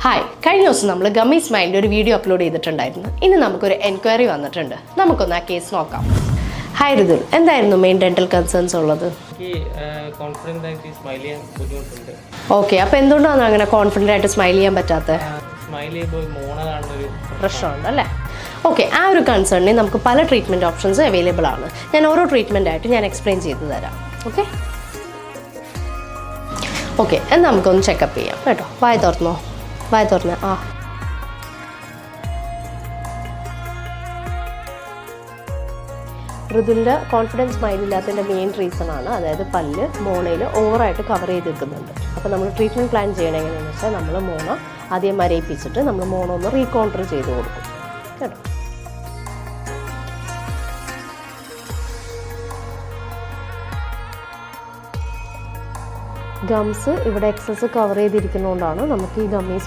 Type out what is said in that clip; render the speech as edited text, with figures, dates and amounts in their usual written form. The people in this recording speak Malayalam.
ഹായ്, കഴിഞ്ഞ ദിവസം നമ്മൾ ഗമ്മി സ്മൈലിൻ്റെ ഒരു വീഡിയോ അപ്ലോഡ് ചെയ്തിട്ടുണ്ടായിരുന്നു. ഇന്ന് നമുക്കൊരു എൻക്വയറി വന്നിട്ടുണ്ട്. നമുക്കൊന്ന് ആ കേസ് നോക്കാം. ഹായ് ഋതുൽ, എന്തായിരുന്നു മെയിൻ ഡെന്റൽ കൺസേൺസ് ഉള്ളത്? ഓക്കെ, അപ്പോൾ എന്തുകൊണ്ടാണ് അങ്ങനെ കോൺഫിഡൻ്റ് ആയിട്ട് സ്മൈൽ ചെയ്യാൻ പറ്റാത്തത്? പ്രശ്നമുണ്ട് അല്ലേ? ഓക്കെ, ആ ഒരു കൺസേണിന് നമുക്ക് പല ട്രീറ്റ്മെൻറ്റ് ഓപ്ഷൻസ് അവൈലബിൾ ആണ്. ഞാൻ ഓരോ ട്രീറ്റ്മെൻ്റ് ആയിട്ട് ഞാൻ എക്സ്പ്ലെയിൻ ചെയ്തു തരാം. ഓക്കെ ഓക്കെ എന്നാൽ നമുക്കൊന്ന് ചെക്കപ്പ് ചെയ്യാം കേട്ടോ. വായ തുറന്നോ, വായ തുറന്ന്. ഋതുലിൻ്റെ കോൺഫിഡൻസ് സ്മൈൽ ഇല്ലാത്തതിൻ്റെ മെയിൻ റീസൺ ആണ്, അതായത് പല്ല് മോണയിൽ ഓവറായിട്ട് കവർ ചെയ്ത് നിൽക്കുന്നുണ്ട്. അപ്പോൾ നമ്മൾ ട്രീറ്റ്മെൻറ്റ് പ്ലാൻ ചെയ്യണം എങ്ങനെയാണെന്ന് വെച്ചാൽ നമ്മൾ മോണ ആദ്യം മരയിപ്പിച്ചിട്ട് നമ്മൾ മോണ ഒന്ന് റീകോൺട്രോൾ ചെയ്ത് കൊടുക്കും കേട്ടോ. ഗംസ് ഇവിടെ എക്സസ് കവർ ചെയ്തിരിക്കുന്നതുകൊണ്ടാണ് നമുക്ക് ഈ ഗമ്മി